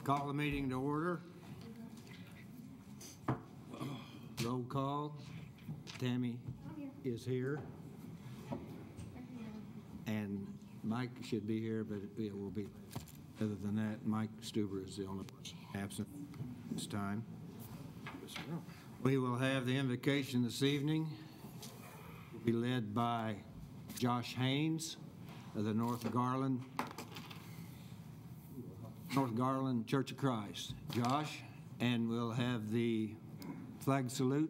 Call the meeting to order. Roll call. Tammy is here. And Mike should be here, but it will be. Other than that, Mike Stuber is the only person absent this time. We will have the invocation this evening. Will be led by Josh Haynes of the North Garland Church of Christ. Josh, and we'll have the flag salute.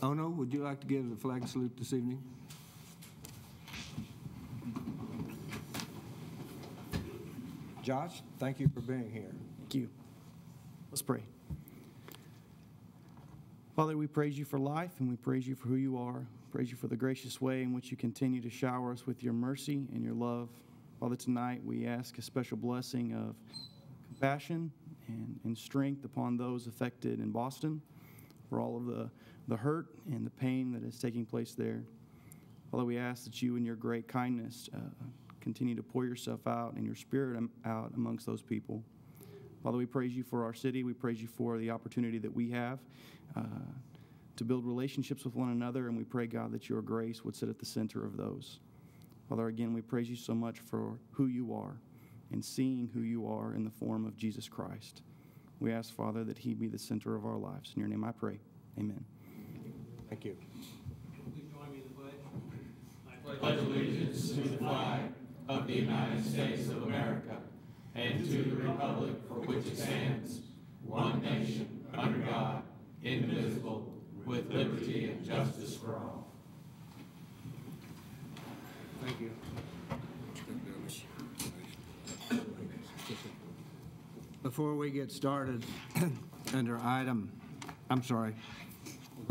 Ono, would you like to give the flag salute this evening? Josh, thank you for being here. Thank you. Let's pray. Father, we praise you for life, and we praise you for who you are. Praise you for the gracious way in which you continue to shower us with your mercy and your love. Father, tonight we ask a special blessing of compassion and strength upon those affected in Boston, for all of the hurt and the pain that is taking place there. Father, we ask that you in your great kindness continue to pour yourself out and your spirit out amongst those people. Father, we praise you for our city. We praise you for the opportunity that we have to build relationships with one another, and we pray, God, that your grace would sit at the center of those. Father, again, we praise you so much for who you are and seeing who you are in the form of Jesus Christ. We ask, Father, that he be the center of our lives. In your name I pray. Amen. Thank you. Please join me in the pledge. I pledge allegiance to the flag of the United States of America and to the republic for which it stands, one nation, under God, indivisible, with liberty and justice for all. Thank you. Before we get started, we're going to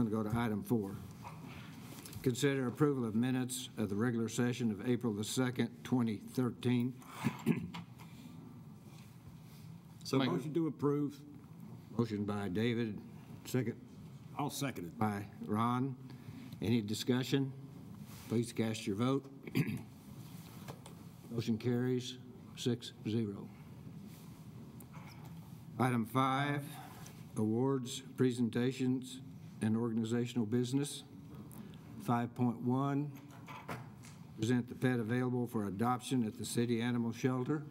go to item 4. Consider approval of minutes of the regular session of April the 2nd, 2013. So motion to approve. Motion by David, second. I'll second it. By Ron. Any discussion? Please cast your vote. Motion carries 6-0. Item 5, awards, presentations, and organizational business. 5.1, present the pet available for adoption at the city animal shelter.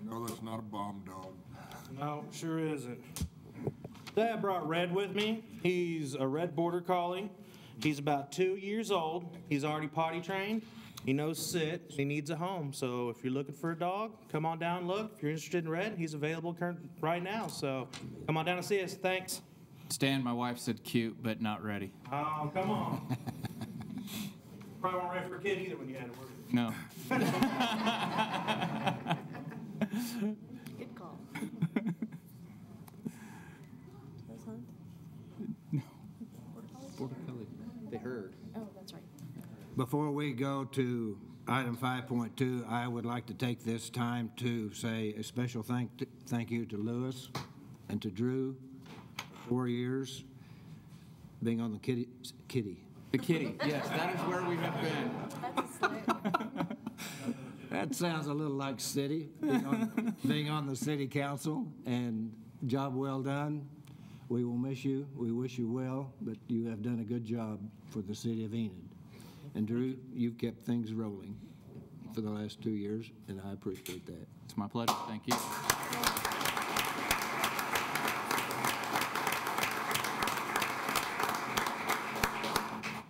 No, that's not a bomb dog. No, sure isn't. Today I brought Red with me. He's a red border collie. He's about 2 years old. He's already potty trained. He knows sit. He needs a home. So if you're looking for a dog, come on down and look. If you're interested in Red, he's available right now. So come on down and see us. Thanks. Stan, my wife said cute, but not ready. Oh, come on. Probably weren't ready for a kid either when you had it. No. Good call. Those hunt? No. Border Collie. They heard. Oh, that's right. Before we go to item 5.2, I would like to take this time to say a special thank you to Lewis and to Drew. 4 years being on the kitty. The kitty. Yes, that is where we have been. That's a slip. That sounds a little like city, being on the city council, and job well done. We will miss you. We wish you well, but you have done a good job for the city of Enid. And Drew, you've kept things rolling for the last 2 years, and I appreciate that. It's my pleasure. Thank you.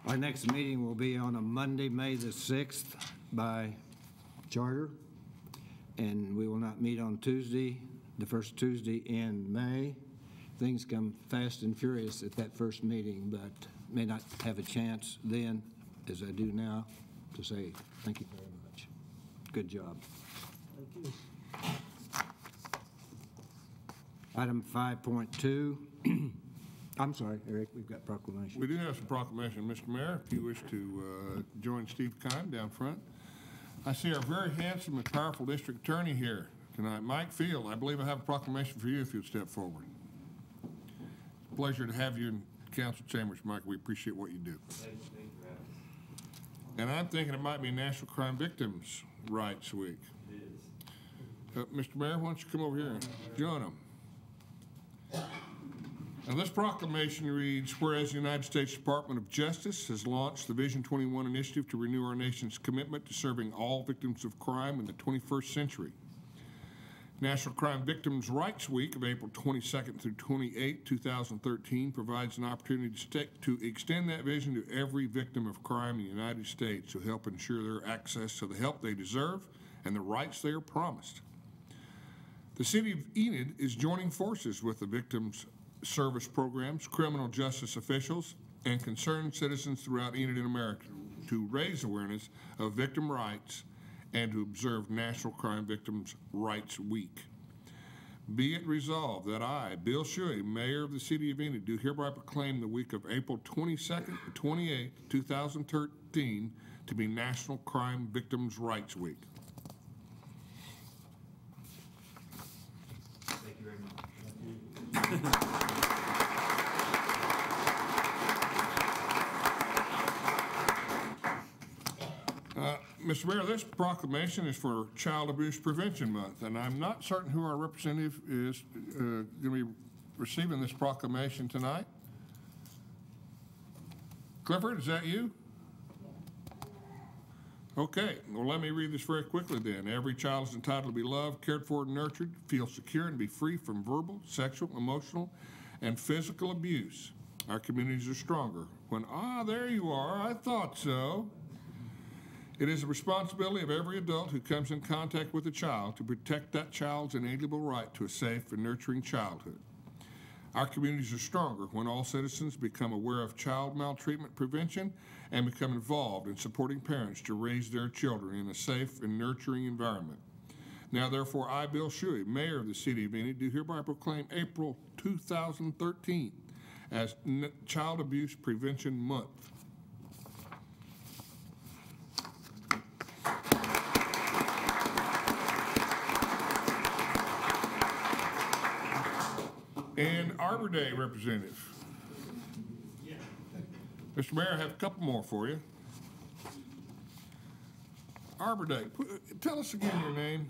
Our next meeting will be on a Monday, May the 6th by charter, and we will not meet on Tuesday, the first Tuesday in May. Things come fast and furious at that first meeting, but may not have a chance then, as I do now, to say thank you very much. Good job. Thank you. Item 5.2. I'm sorry, Eric, we've got proclamation. We do have some proclamation, Mr. Mayor, if you wish to join Steve Kine down front. I see our very handsome and powerful district attorney here tonight, Mike Field. I believe I have a proclamation for you if you'd step forward. It's a pleasure to have you council chambers, Mike. We appreciate what you do. And I'm thinking it might be National Crime Victims' Rights Week. Mr. Mayor, why don't you come over here and join them? And this proclamation reads, whereas the United States Department of Justice has launched the Vision 21 initiative to renew our nation's commitment to serving all victims of crime in the 21st century. National Crime Victims' Rights Week of April 22nd through 28, 2013 provides an opportunity to extend that vision to every victim of crime in the United States to help ensure their access to the help they deserve and the rights they are promised. The City of Enid is joining forces with the Victims Service Programs, criminal justice officials, and concerned citizens throughout Enid and America to raise awareness of victim rights and to observe National Crime Victims' Rights Week. Be it resolved that I, Bill Shuey, Mayor of the City of Enid, do hereby proclaim the week of April 22nd to 28th, 2013 to be National Crime Victims' Rights Week. Thank you very much. Mr. Mayor, this proclamation is for Child Abuse Prevention Month, and I'm not certain who our representative is going to be receiving this proclamation tonight. Clifford, is that you? Okay, well, let me read this very quickly then. Every child is entitled to be loved, cared for, and nurtured, feel secure, and be free from verbal, sexual, emotional, and physical abuse. Our communities are stronger. When, there you are, I thought so. It is the responsibility of every adult who comes in contact with a child to protect that child's inalienable right to a safe and nurturing childhood. Our communities are stronger when all citizens become aware of child maltreatment prevention and become involved in supporting parents to raise their children in a safe and nurturing environment. Now, therefore, I, Bill Shuey, Mayor of the City of Enid, do hereby proclaim April 2013 as Child Abuse Prevention Month. And Arbor Day representative. Mr. Mayor, I have a couple more for you. Arbor Day, tell us again your name.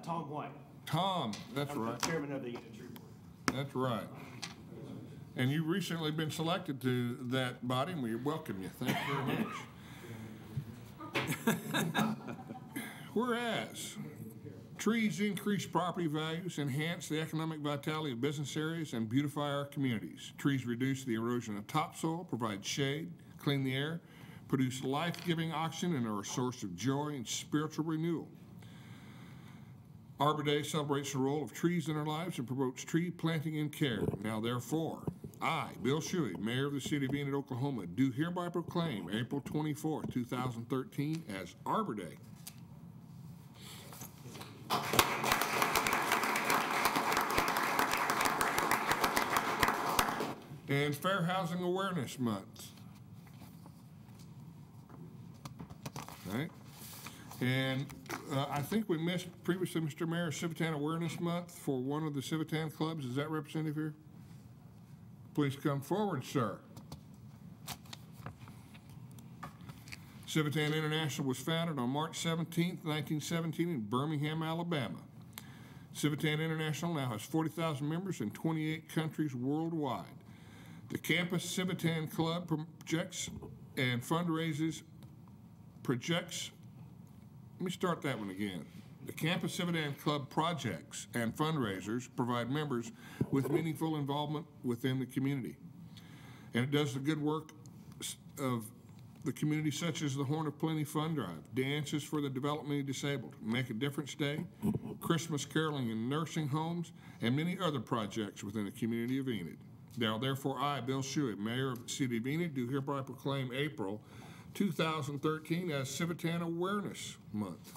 Tom White. Tom, that's I'm right. the chairman of the Enid Tree Board. That's right. And you've recently been selected to that body, and we welcome you. Thank you very much. Whereas trees increase property values, enhance the economic vitality of business areas, and beautify our communities. Trees reduce the erosion of topsoil, provide shade, clean the air, produce life-giving oxygen, and are a source of joy and spiritual renewal. Arbor Day celebrates the role of trees in our lives and promotes tree planting and care. Now, therefore, I, Bill Shuey, Mayor of the City of Enid, Oklahoma, do hereby proclaim April 24, 2013 as Arbor Day. And Fair Housing Awareness Month. Right? And I think we missed previously, Mr. Mayor, Civitan Awareness Month for one of the Civitan clubs. Is that representative here? Please come forward, sir. Civitan International was founded on March 17, 1917 in Birmingham, Alabama. Civitan International now has 40,000 members in 28 countries worldwide. The Campus Civitan Club projects and fundraises, let me start that one again. The Campus Civitan Club projects and fundraisers provide members with meaningful involvement within the community. And it does the good work of the community, such as the Horn of Plenty Fund Drive, dances for the developmentally disabled, Make a Difference Day, Christmas caroling in nursing homes, and many other projects within the community of Enid. Now, therefore, I, Bill Shuey, Mayor of the City of Enid, do hereby proclaim April 2013 as Civitan Awareness Month.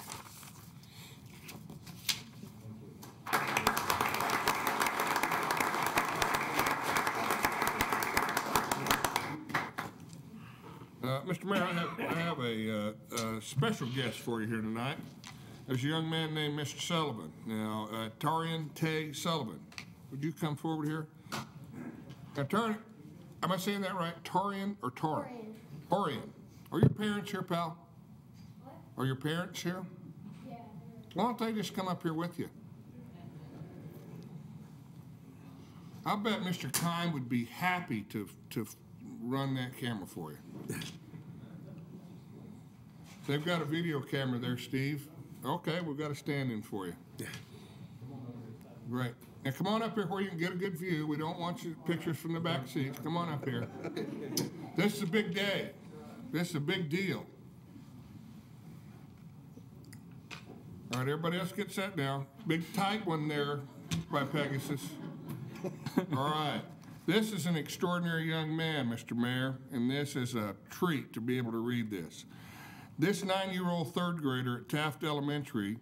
Mr. Mayor, I have a special guest for you here tonight. There's a young man named Mr. Sullivan. Now, Tarian Tay Sullivan, would you come forward here? Now, Am I saying that right? Torian or Tor? Torian. Are your parents here, pal? Are your parents here? Yeah. Why don't they just come up here with you? I bet Mr. Kine would be happy to run that camera for you. They've got a video camera there, Steve. Okay, we've got a stand-in for you. Great. Now come on up here where you can get a good view. We don't want you pictures from the back seats. Come on up here. This is a big day. This is a big deal. All right, everybody else get set now. Big tight one there by Pegasus. All right. This is an extraordinary young man, Mr. Mayor, and this is a treat to be able to read this. This 9-year-old third grader at Taft Elementary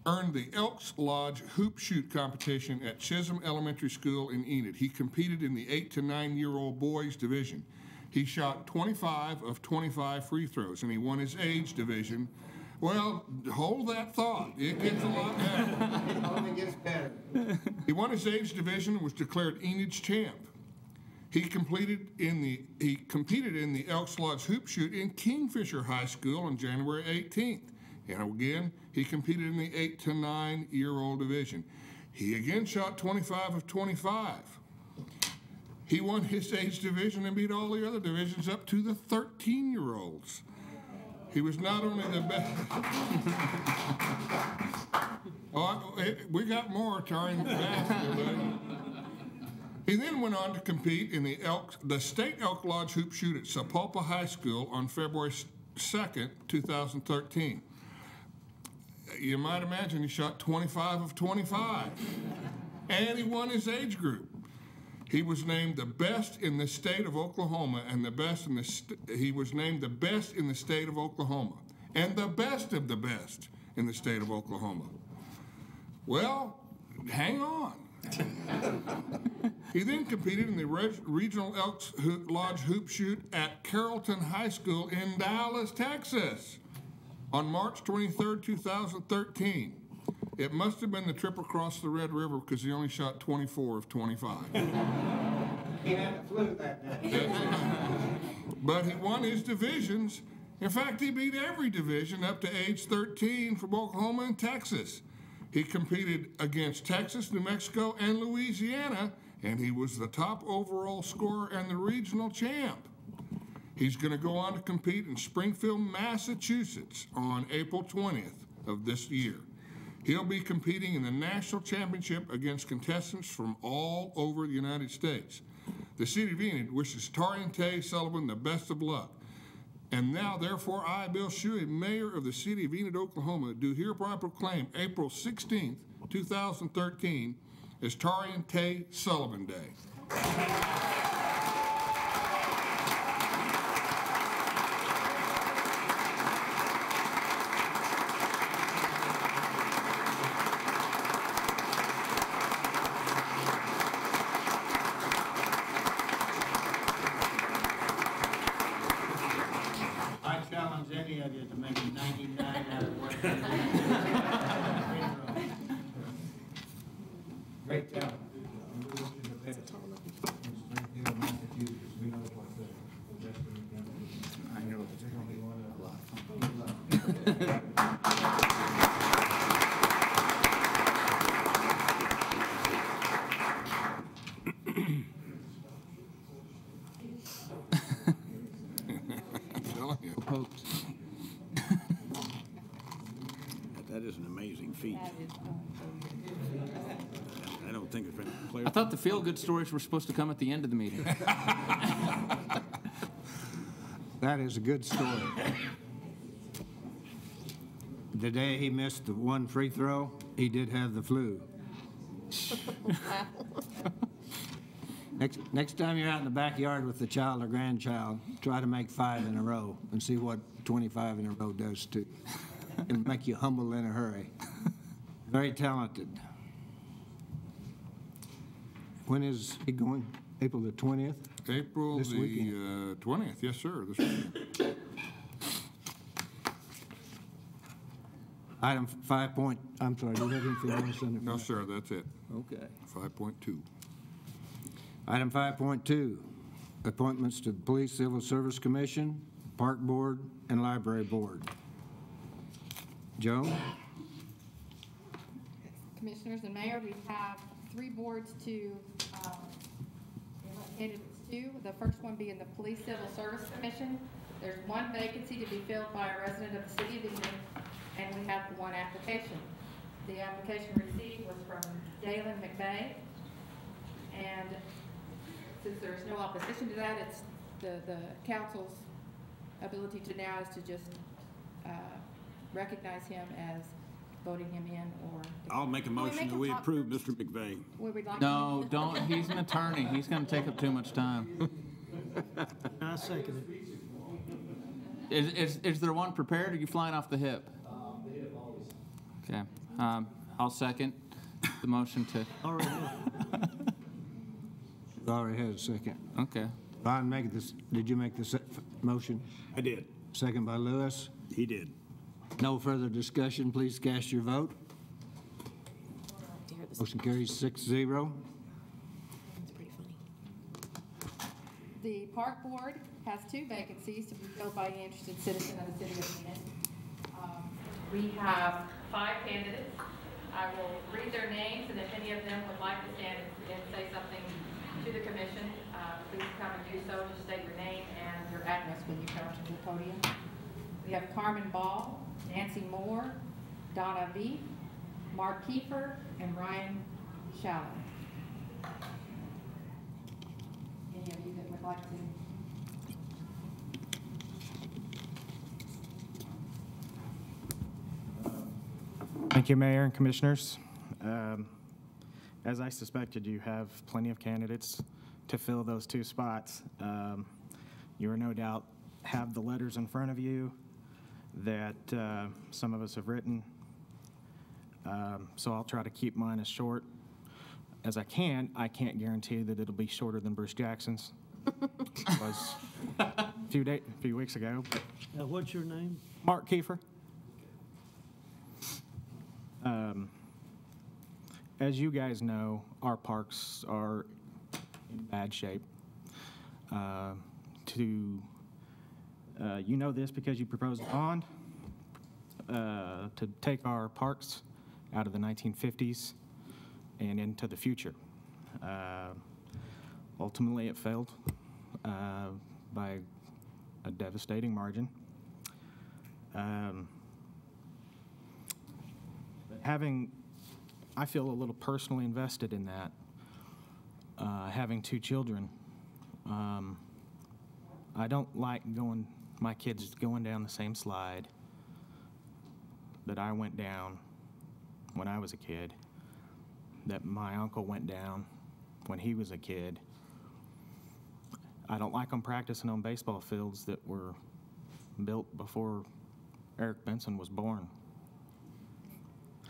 earned the Elks Lodge hoop shoot competition at Chisholm Elementary School in Enid. He competed in the 8 to 9-year-old boys division. He shot 25 of 25 free throws, and he won his age division. Well, hold that thought. It gets a lot better. It only gets better. He won his age division and was declared Enid's champ. He competed in the Elks Lodge hoop shoot in Kingfisher High School on January 18th. And again, he competed in the 8 to 9-year-old division. He again shot 25 of 25. He won his age division and beat all the other divisions up to the 13-year-olds. He was not only the best. We got more Tarian basketball. He then went on to compete in the State Elk Lodge hoop shoot at Sapulpa High School on February 2nd, 2013. You might imagine he shot 25 of 25. And he won his age group. He was named the best in the state of Oklahoma and he was named the best in the state of Oklahoma and the best of the best in the state of Oklahoma. Well, hang on. He then competed in the Regional Elks Lodge hoop shoot at Carrollton High School in Dallas, Texas on March 23rd, 2013. It must have been the trip across the Red River because he only shot 24 of 25. He had the flu that day. But he won his divisions. In fact, he beat every division up to age 13 from Oklahoma and Texas. He competed against Texas, New Mexico, and Louisiana, and he was the top overall scorer and the regional champ. He's going to go on to compete in Springfield, Massachusetts on April 20th of this year. He'll be competing in the national championship against contestants from all over the United States. The City of Enid wishes Tarian Tay Sullivan the best of luck. And now, therefore, I, Bill Shuey, Mayor of the City of Enid, Oklahoma, do hereby proclaim April 16th, 2013 as Tarian Tay Sullivan Day. I challenge any of you to make 99 out of 100. Great job. I know. Hopes. That is an amazing feat. I don't think it's been clear. I thought the feel-good stories were supposed to come at the end of the meeting. That is a good story. The day he missed the one free throw, he did have the flu. Next time you're out in the backyard with the child or grandchild, try to make 5 in a row and see what 25 in a row does to It'll make you humble in a hurry. Very talented. When is he going? April the 20th? April This the weekend. 20th, yes, sir. This weekend. Item 5 point, I'm sorry, do you have anything else on the? No, sir, that's it. Okay. 5.2. Item 5.2, appointments to the Police Civil Service Commission, Park Board, and Library Board. Joan? Commissioners and Mayor, we have 3 boards to elect candidates to. The first one being the Police Civil Service Commission. There's 1 vacancy to be filled by a resident of the city of Enid, and we have 1 application. The application received was from Dalen McVeigh, and since there is no opposition to that, it's the council's ability to now is to just recognize him as voting him in or. I'll make a motion that we approve Mr. McVeigh. Would we like No, don't, he's an attorney. He's going to take up too much time. I second it. Is there one prepared, or are you flying off the hip? The hip always. Okay. I'll second the motion to. All right. Already had a second. Okay. Ron, did you make the motion? I did. Second by Lewis. He did. No further discussion. Please cast your vote. Motion carries 6-0. It's pretty funny. The Park Board has 2 vacancies to be filled by any interested citizen of the city of Enid. We have 5 candidates. I will read their names, and if any of them would like to stand and say something to the commission, please come and do so. Just state your name and your address when you come to the podium. We have Carmen Ball, Nancy Moore, Donna V, Mark Kiefer, and Ryan Shallow. Any of you that would like to? Thank you, Mayor and Commissioners. As I suspected, you have plenty of candidates to fill those 2 spots. You are no doubt have the letters in front of you that some of us have written. So I'll try to keep mine as short as I can. I can't guarantee that it'll be shorter than Bruce Jackson's. It was a few weeks ago. What's your name? Mark Kiefer. As you guys know, our parks are in bad shape. You know this because you proposed a bond to take our parks out of the 1950s and into the future. Ultimately, it failed by a devastating margin. I feel a little personally invested in that. Having 2 children, I don't like my kids going down the same slide that I went down when I was a kid, that my uncle went down when he was a kid. I don't like them practicing on baseball fields that were built before Eric Benson was born.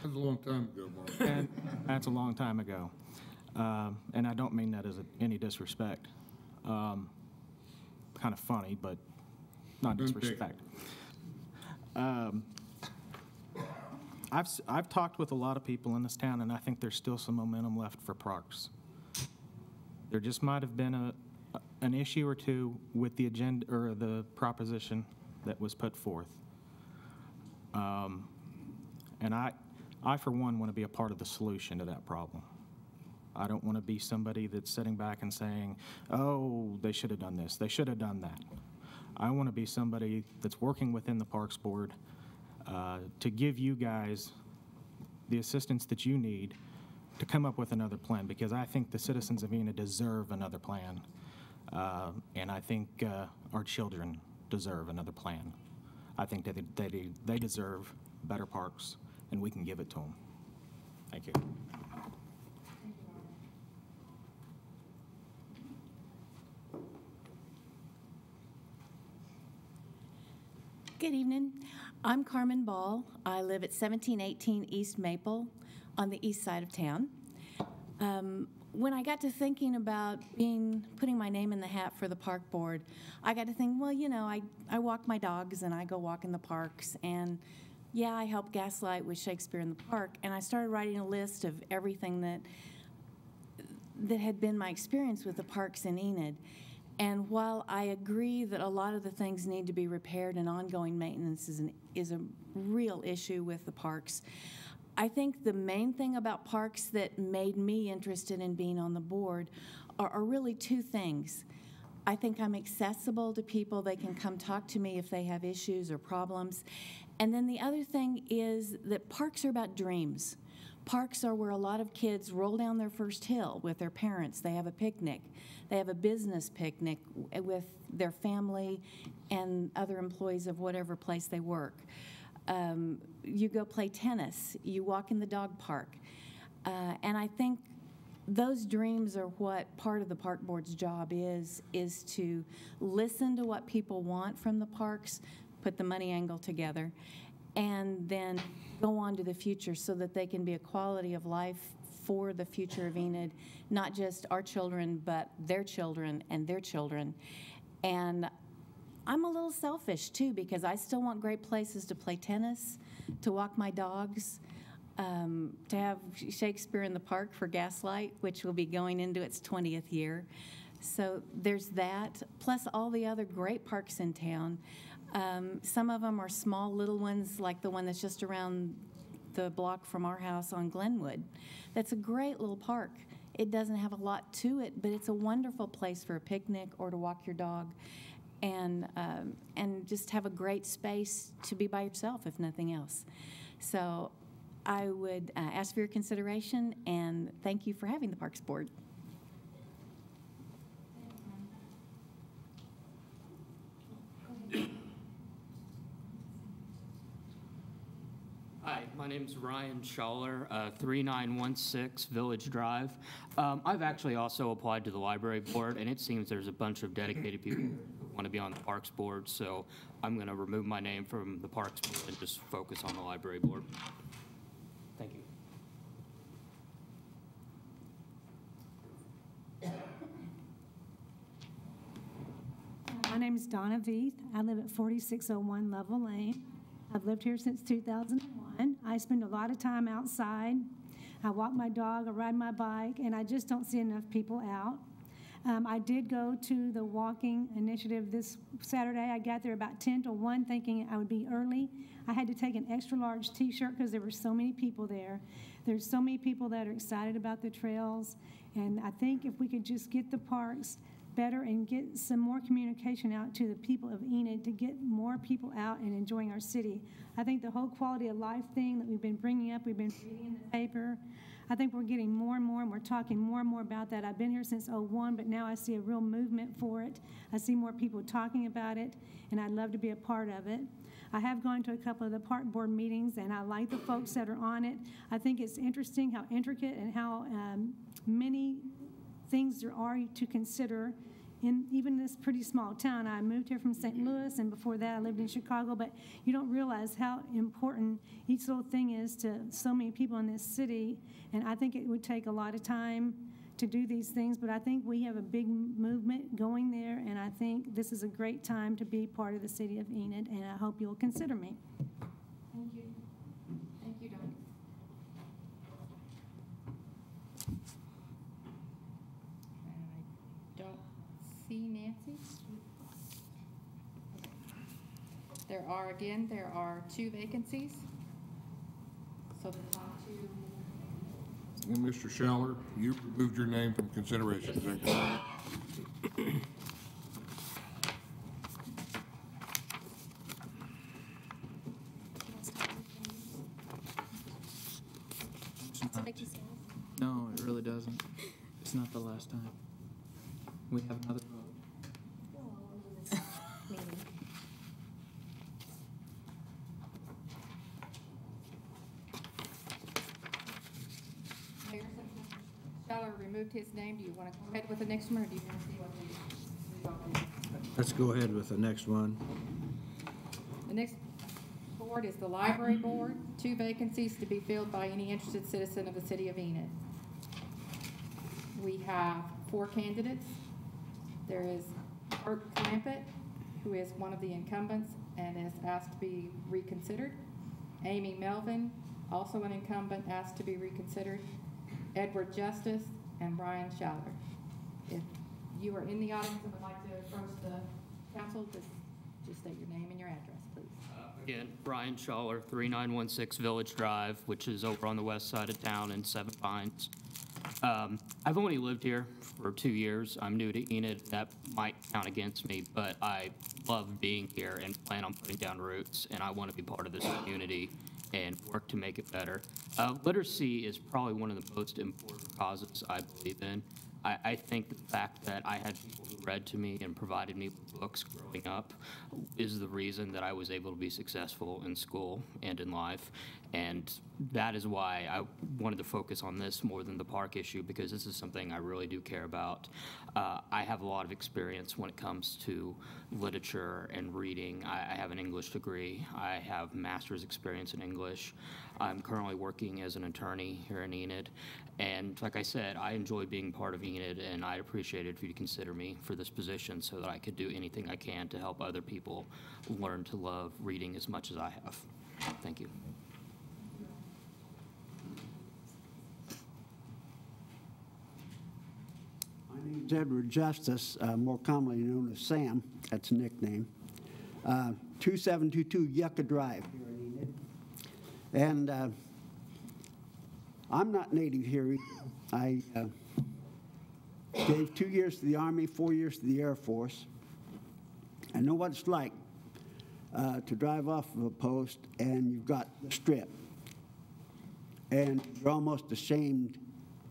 That was a long time ago, Mark. And that's a long time ago. And I don't mean that as any disrespect. Kind of funny, but not disrespect. I've talked with a lot of people in this town, and I think there's still some momentum left for parks. There just might have been an issue or 2 with the agenda or the proposition that was put forth. And I, for one, want to be a part of the solution to that problem. I don't want to be somebody that's sitting back and saying, oh, they should have done this, they should have done that. I want to be somebody that's working within the Parks Board to give you guys the assistance that you need to come up with another plan, because I think the citizens of Enid deserve another plan. And I think our children deserve another plan. I think that they deserve better parks, and we can give it to them. Thank you. Good evening. I'm Carmen Ball. I live at 1718 East Maple on the east side of town. When I got to thinking about putting my name in the hat for the park board, I got to think, well, you know, I walk my dogs and I go walk in the parks, and yeah, I help Gaslight with Shakespeare in the Park, and I started writing a list of everything that had been my experience with the parks in Enid. And while I agree that a lot of the things need to be repaired and ongoing maintenance is a real issue with the parks, I think the main thing about parks that made me interested in being on the board are really two things. I think I'm accessible to people. They can come talk to me if they have issues or problems. And then the other thing is that parks are about dreams. Parks are where a lot of kids roll down their first hill with their parents. They have a picnic. They have a business picnic with their family and other employees of whatever place they work. You go play tennis. You walk in the dog park. And I think those dreams are what part of the park board's job is to listen to what people want from the parks, put the money angle together, and then go on to the future so that they can be a quality of life for the future of Enid, not just our children, but their children and their children. And I'm a little selfish, too, because I still want great places to play tennis, to walk my dogs, to have Shakespeare in the Park for Gaslight, which will be going into its 20th year. So there's that, plus all the other great parks in town. Some of them are small little ones, like the one that's just around the block from our house on Glenwood. That's a great little park. It doesn't have a lot to it, but it's a wonderful place for a picnic or to walk your dog and just have a great space to be by yourself, if nothing else. So I would ask for your consideration, and thank you for having the Parks Board. Hi, my name is Ryan Schaller, 3916 Village Drive. I've actually also applied to the library board, and it seems there's a bunch of dedicated people who want to be on the Parks Board, so I'm going to remove my name from the Parks Board and just focus on the library board. Thank you. My name is Donna Veith. I live at 4601 Level Lane. I've lived here since 2001. I spend a lot of time outside. I walk my dog, I ride my bike, and I just don't see enough people out. I did go to the walking initiative this Saturday. I got there about 10 to 1 thinking I would be early. I had to take an extra large t-shirt because there were so many people there. There's so many people that are excited about the trails, and I think if we could just get the parks better and get some more communication out to the people of Enid to get more people out and enjoying our city. I think the whole quality of life thing that we've been bringing up, we've been reading in the paper, I think we're getting more and more, and we're talking more and more about that. I've been here since '01, but now I see a real movement for it. I see more people talking about it, and I'd love to be a part of it. I have gone to a couple of the park board meetings, and I like the folks that are on it. I think it's interesting how intricate and how many things there are to consider in even this pretty small town. I moved here from St. Louis, and before that I lived in Chicago, but you don't realize how important each little thing is to so many people in this city, and I think it would take a lot of time to do these things, but I think we have a big movement going there, and I think this is a great time to be part of the city of Enid, and I hope you'll consider me. Thank you. Thank you, Dawn. I don't see Nancy. There are 2 vacancies. So the top 2. And Mr. Schaller, you removed your name from consideration. Is that correct? No, it really doesn't. It's not the last time. We have another vote. Mayor, since Mr. Schaller removed his name, do you want to go ahead with the next one, or do you want to see what we Let's go ahead with the next one. The next board is the library board, 2 vacancies to be filled by any interested citizen of the city of Enid. We have 4 candidates. There is Bert Clampett, who is one of the incumbents and is asked to be reconsidered. Amy Melvin, also an incumbent, asked to be reconsidered. Edward Justice and Brian Schaller. If you are in the audience and would like to approach the council, just state your name and your address, please. Again, Brian Schaller, 3916 Village Drive, which is over on the west side of town in Seven Pines. I've only lived here for 2 years. I'm new to Enid. That might count against me, but I love being here and plan on putting down roots, and I want to be part of this community and work to make it better. Literacy is probably one of the most important causes I believe in. I think the fact that I had people who read to me and provided me with books growing up is the reason that I was able to be successful in school and in life. And that is why I wanted to focus on this more than the park issue, because this is something I really do care about. I have a lot of experience when it comes to literature and reading. I have an English degree. I have master's experience in English. I'm currently working as an attorney here in Enid. And like I said, I enjoy being part of Enid, and I'd appreciate it if you'd consider me for this position so that I could do anything I can to help other people learn to love reading as much as I have. Thank you. My name is Edward Justice, more commonly known as Sam. That's a nickname. 2722 Yucca Drive here in Enid. And I'm not native here either. I gave 2 years to the Army, 4 years to the Air Force. I know what it's like to drive off of a post and you've got the strip. And you're almost ashamed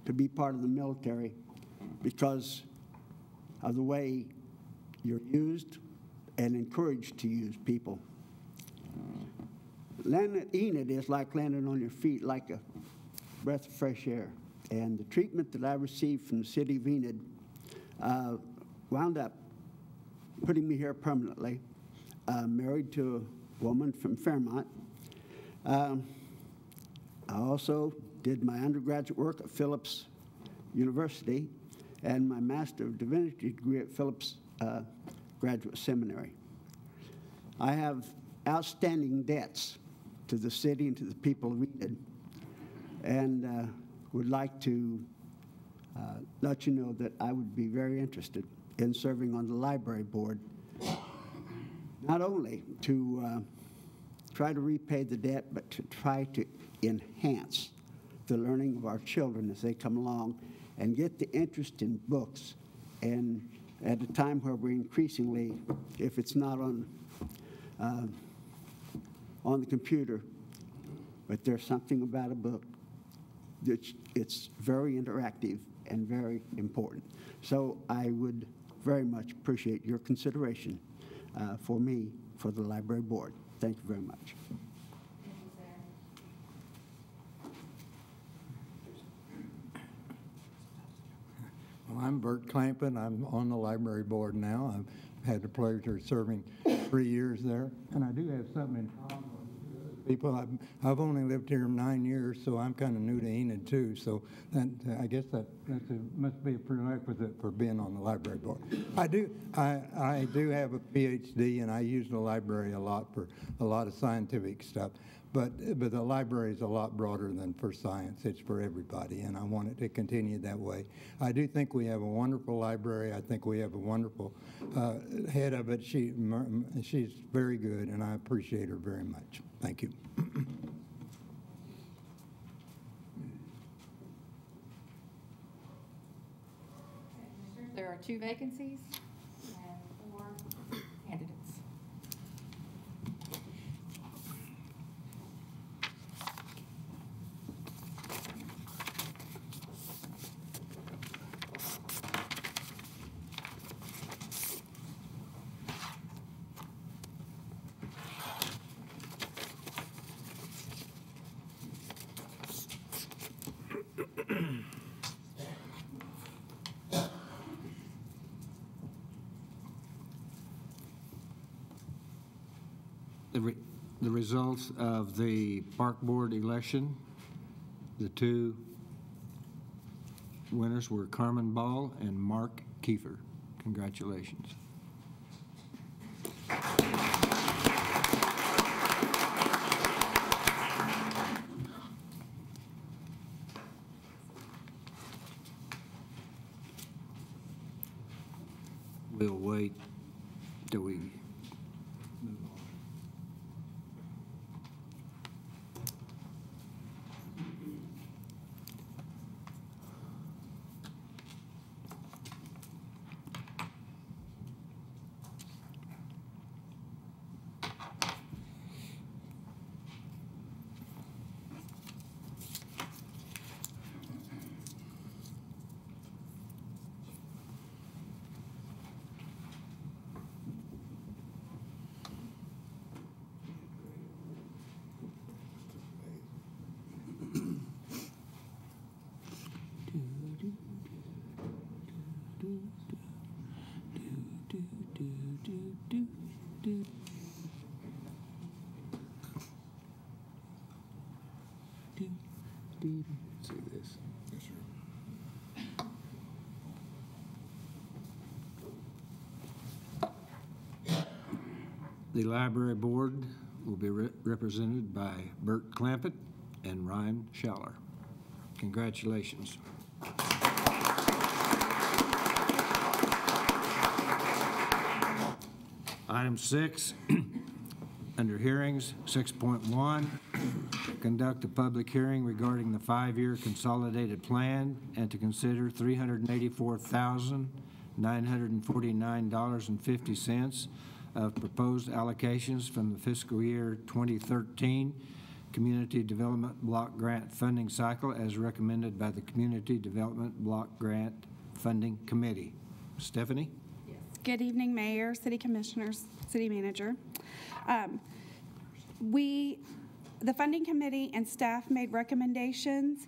to be part of the military because of the way you're used and encouraged to use people. Landing at Enid is like landing on your feet, like a breath of fresh air. And the treatment that I received from the city of Enid wound up putting me here permanently. Married to a woman from Fairmont. I also did my undergraduate work at Phillips University and my Master of Divinity degree at Phillips Graduate Seminary. I have outstanding debts to the city and to the people of Enid, and would like to let you know that I would be very interested in serving on the library board, not only to try to repay the debt, but to try to enhance the learning of our children as they come along and get the interest in books. And at a time where we're increasingly, if it's not on the computer, but there's something about a book that it's very interactive and very important. So I would very much appreciate your consideration for me for the library board. Thank you very much. Well, I'm Bert Clampett. I'm on the library board now. I've had the pleasure of serving 3 years there, and I do have something in common with people. I've only lived here 9 years, so I'm kind of new to Enid too. So that, I guess must be a prerequisite for being on the library board. I do have a PhD, and I use the library a lot for a lot of scientific stuff. But the library is a lot broader than for science. It's for everybody, and I want it to continue that way. I do think we have a wonderful library. I think we have a wonderful head of it. She's very good, and I appreciate her very much. Thank you. There are 2 vacancies and 4 candidates. The results of the park board election, the 2 winners were Carmen Ball and Mark Kiefer. Congratulations. we'll wait till we move on. See this? Yes, sir. The library board will be represented by Bert Clampett and Ryan Schaller. Congratulations. Item 6, under hearings, 6.1, conduct a public hearing regarding the 5-year consolidated plan and to consider $384,949.50 of proposed allocations from the fiscal year 2013 Community Development Block Grant Funding Cycle as recommended by the Community Development Block Grant Funding Committee. Stephanie? Good evening, Mayor, City Commissioners, City Manager. The Funding Committee and staff made recommendations.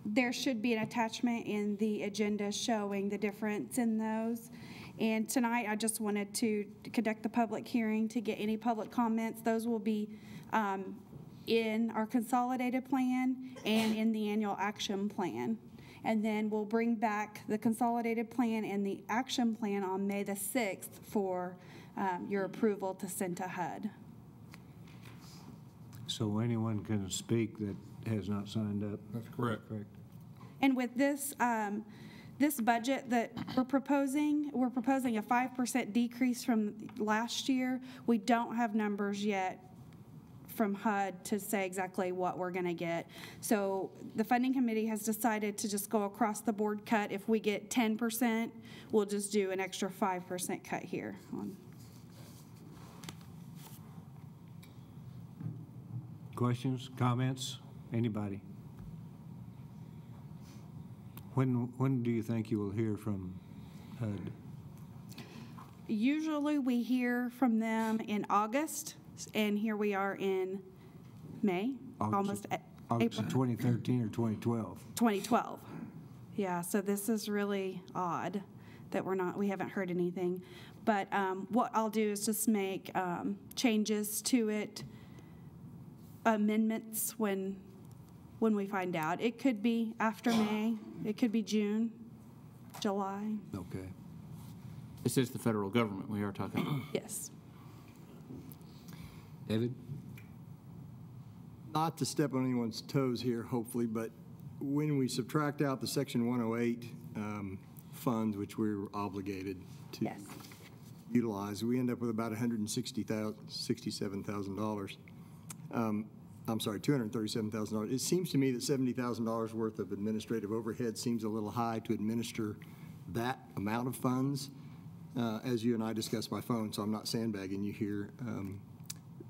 There should be an attachment in the agenda showing the difference in those. And tonight, I just wanted to conduct the public hearing to get any public comments. Those will be in our consolidated plan and in the annual action plan. And then we'll bring back the consolidated plan and the action plan on May the 6th for your approval to send to HUD. So anyone can speak that has not signed up? That's correct. And with this, this budget that we're proposing a 5% decrease from last year. We don't have numbers yet from HUD to say exactly what we're going to get. So the funding committee has decided to just go across the board cut. If we get 10%, we'll just do an extra 5% cut here. Questions, comments, anybody? When do you think you will hear from HUD? Usually we hear from them in August. And here we are in May, August April. 2013 or 2012? 2012. Yeah, so this is really odd that we haven't heard anything. But what I'll do is just make changes to it, amendments when we find out. It could be after May, it could be June, July. Okay. This is the federal government we are talking about. Yes. David? Not to step on anyone's toes here, hopefully, but when we subtract out the Section 108 funds, which we're obligated to utilize, we end up with about $167,000. I'm sorry, $237,000. It seems to me that $70,000 worth of administrative overhead seems a little high to administer that amount of funds. As you and I discussed by phone, so I'm not sandbagging you here.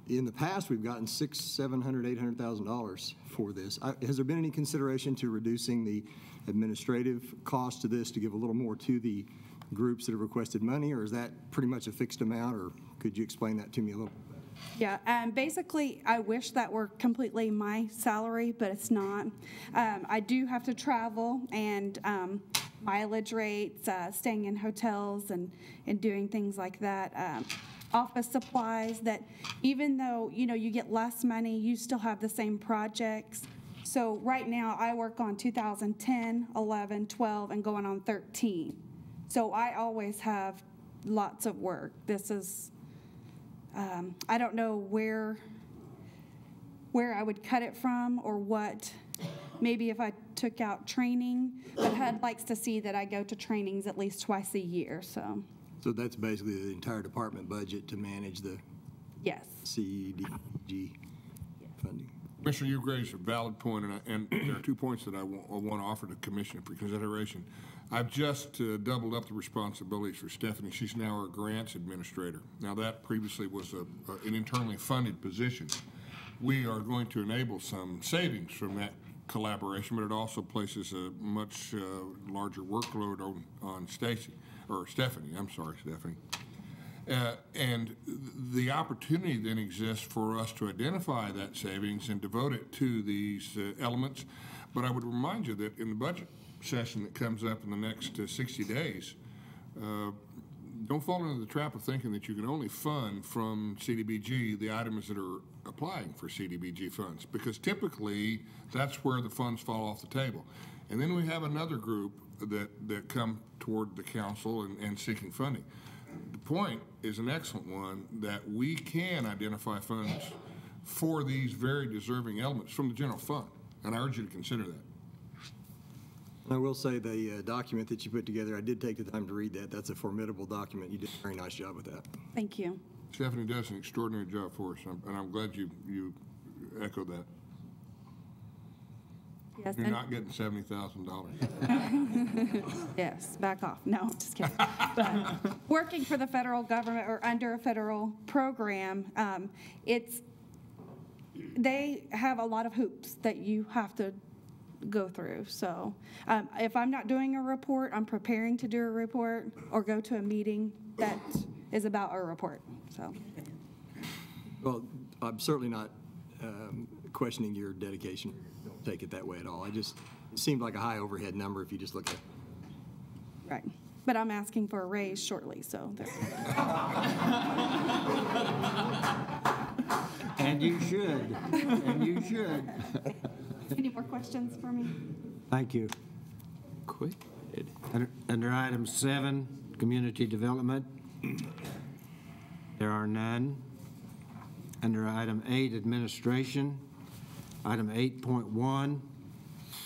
In the past, we've gotten $600,000, $700,000, $800,000 for this. Has there been any consideration to reducing the administrative cost to this to give a little more to the groups that have requested money, or is that pretty much a fixed amount, or could you explain that to me a little bit? Yeah, basically, I wish that were completely my salary, but it's not. I do have to travel and mileage rates, staying in hotels and doing things like that. Office supplies that even though, you get less money, you still have the same projects. So right now I work on 2010, 11, 12, and going on 13. So I always have lots of work. This is, I don't know where I would cut it from or what maybe if I took out training, but HUD likes to see that I go to trainings at least twice a year, so, So that's basically the entire department budget to manage the yes. CDBG funding. Commissioner, you raised a valid point, and there are 2 points that I want to offer to the commission for consideration. I've just doubled up the responsibilities for Stephanie. She's now our grants administrator. Now, that previously was an internally funded position. We are going to enable some savings from that collaboration, but it also places a much larger workload on Stephanie. I'm sorry, Stephanie. And the opportunity then exists for us to identify that savings and devote it to these elements. But I would remind you that in the budget session that comes up in the next 60 days, don't fall into the trap of thinking that you can only fund from CDBG the items that are applying for CDBG funds, because typically that's where the funds fall off the table. And then we have another group that come toward the council and seeking funding. The point is an excellent one, that we can identify funds for these very deserving elements from the general fund, and I urge you to consider that. I will say the document that you put together, I did take the time to read that. That's a formidable document. You did a very nice job with that. Thank you. Stephanie does an extraordinary job for us, and I'm glad you echoed that. Yes, You're not getting $70,000. Yes, back off. No, just kidding. But working for the federal government or under a federal program, they have a lot of hoops that you have to go through. So if I'm not doing a report, I'm preparing to do a report or go to a meeting that is about a report. So. Well, I'm certainly not questioning your dedication. Don't take it that way at all. It seemed like a high overhead number if you just look at it. Right. But I'm asking for a raise shortly, so there. And you should. And you should. Any more questions for me? Thank you. Quick. Under item 7, community development, there are none. Under item 8, administration, item 8.1,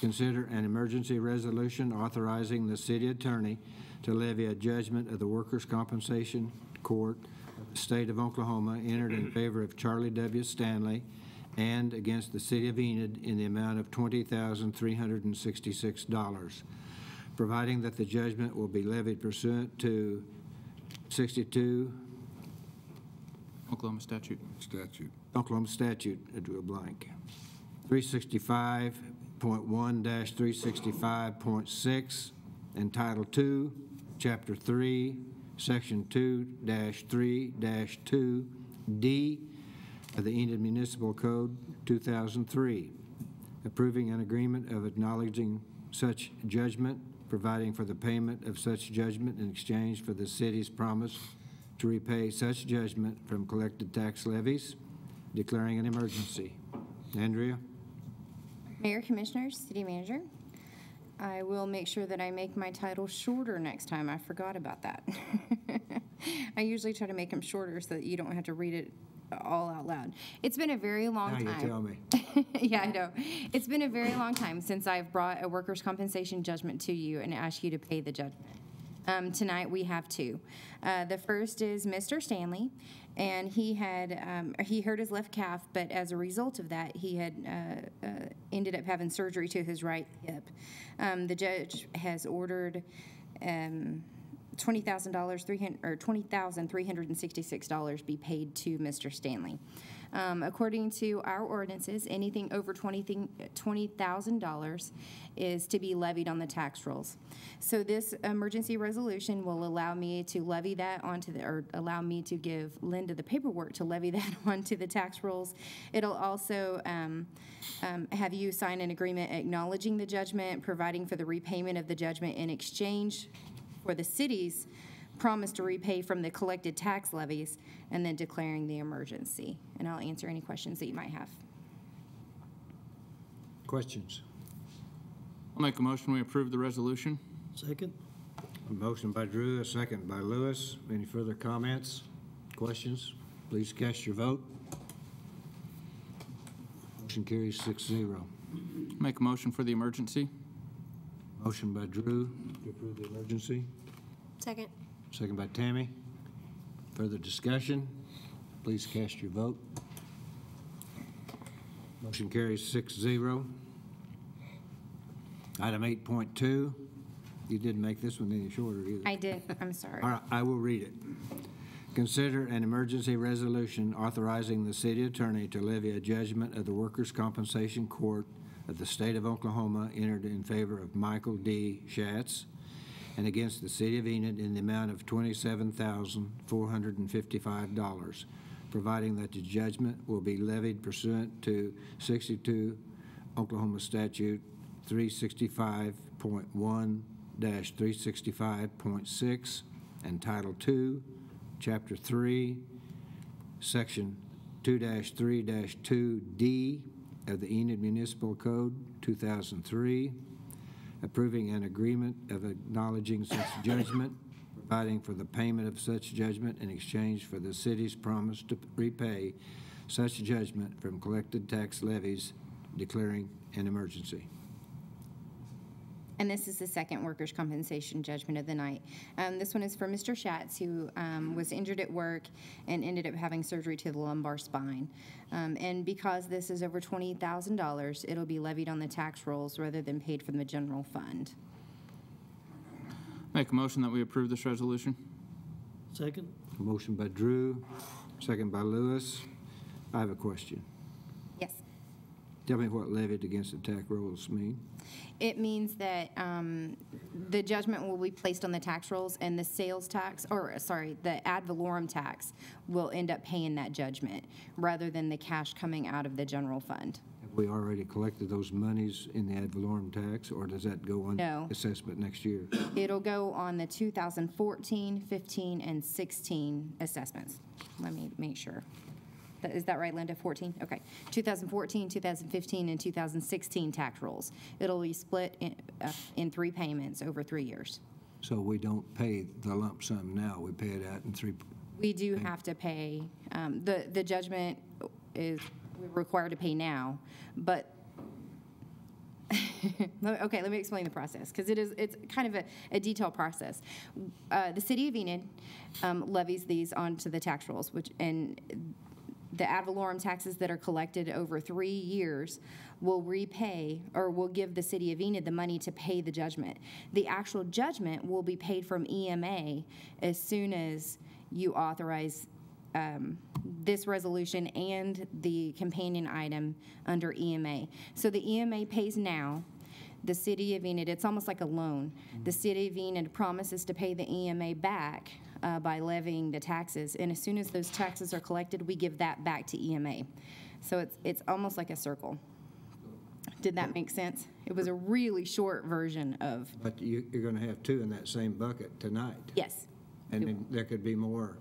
consider an emergency resolution authorizing the city attorney to levy a judgment of the Workers' Compensation Court of the State of Oklahoma entered in favor of Charlie W. Stanley and against the city of Enid in the amount of $20,366, providing that the judgment will be levied pursuant to 62 Oklahoma statute. Oklahoma statute, I drew a blank. 365.1-365.6 and Title II, Chapter 3, Section 2-3-2D of the Enid Municipal Code 2003, approving an agreement of acknowledging such judgment, providing for the payment of such judgment in exchange for the city's promise to repay such judgment from collected tax levies, declaring an emergency. Andrea? Mayor, Commissioners, City Manager, I will make sure that I make my title shorter next time. I forgot about that. I usually try to make them shorter so that you don't have to read it all out loud. It's been a very long time. Now you tell me. Yeah, I know. It's been a very long time since I've brought a workers' compensation judgment to you and asked you to pay the judgment. Tonight we have 2. The first is Mr. Stanley, and he hurt his left calf, but as a result of that, he had ended up having surgery to his right hip. The judge has ordered $20,366 be paid to Mr. Stanley. According to our ordinances, anything over $20,000 is to be levied on the tax rolls. So this emergency resolution will allow me to levy that onto allow me to give Linda the paperwork to levy that onto the tax rolls. It'll also have you sign an agreement acknowledging the judgment, providing for the repayment of the judgment in exchange for the city's promise to repay from the collected tax levies, and then declaring the emergency. And I'll answer any questions that you might have. Questions? I'll make a motion we approve the resolution. Second. A motion by Drew, a second by Lewis. Any further comments, questions? Please cast your vote. Motion carries 6-0. Make a motion for the emergency. Motion by Drew to approve the emergency. Second. Second by Tammy. Further discussion? Please cast your vote. Motion carries 6-0. Item 8.2. You didn't make this one any shorter either. I did, I'm sorry. All right, I will read it. Consider an emergency resolution authorizing the city attorney to levy a judgment of the Workers' Compensation Court of the State of Oklahoma entered in favor of Michael D. Schatz and against the city of Enid in the amount of $27,455, providing that the judgment will be levied pursuant to 62 Oklahoma Statute 365.1-365.6 and Title II, Chapter 3, Section 2-3-2D of the Enid Municipal Code 2003, approving an agreement of acknowledging such judgment, providing for the payment of such judgment in exchange for the city's promise to repay such judgment from collected tax levies, declaring an emergency. And this is the second workers' compensation judgment of the night. This one is for Mr. Schatz, who was injured at work and ended up having surgery to the lumbar spine. And because this is over $20,000, it'll be levied on the tax rolls rather than paid from the general fund. Make a motion that we approve this resolution. Second. Motion by Drew, second by Lewis. I have a question. Yes. Tell me what levied against the tax rolls mean. It means that the judgment will be placed on the tax rolls, and the sales tax, or sorry, the ad valorem tax will end up paying that judgment rather than the cash coming out of the general fund. Have we already collected those monies in the ad valorem tax, or does that go on No. assessment next year? It'll go on the 2014, 15, and 16 assessments. Let me make sure. Is that right, Linda? 14? Okay. 2014, 2015, and 2016 tax rolls. It'll be split in 3 payments over 3 years. So we don't pay the lump sum now, we pay it out in 3. We do have to pay, the judgment is, we're required to pay now, but, okay, let me explain the process, because it's kind of a detailed process. The city of Enid levies these onto the tax rolls, and the ad valorem taxes that are collected over 3 years will repay, or will give the city of Enid the money to pay the judgment. The actual judgment will be paid from EMA as soon as you authorize this resolution and the companion item under EMA. So the EMA pays now. The city of Enid, it's almost like a loan. The city of Enid promises to pay the EMA back by levying the taxes, and as soon as those taxes are collected, we give that back to EMA. So it's almost like a circle. Did that make sense? It was a really short version of. But you're going to have 2 in that same bucket tonight. Yes. And then there could be more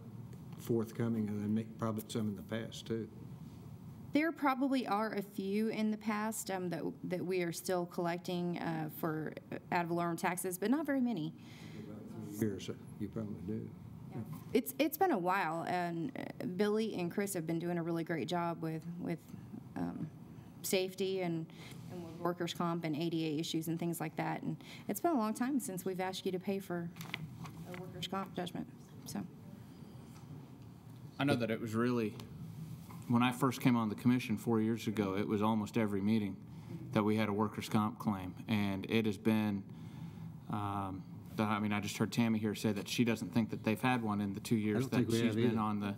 forthcoming, and then probably some in the past, too. There probably are a few in the past that we are still collecting for ad valorem taxes, but not very many. Years, you probably do. It's been a while, and Billy and Chris have been doing a really great job with safety and with workers' comp and ADA issues and things like that. And it's been a long time since we've asked you to pay for a workers' comp judgment. So I know that it was really, when I first came on the commission 4 years ago, it was almost every meeting that we had a workers' comp claim, and it has been. I mean, I just heard Tammy here say that she doesn't think that they've had one in the 2 years that she's been on the.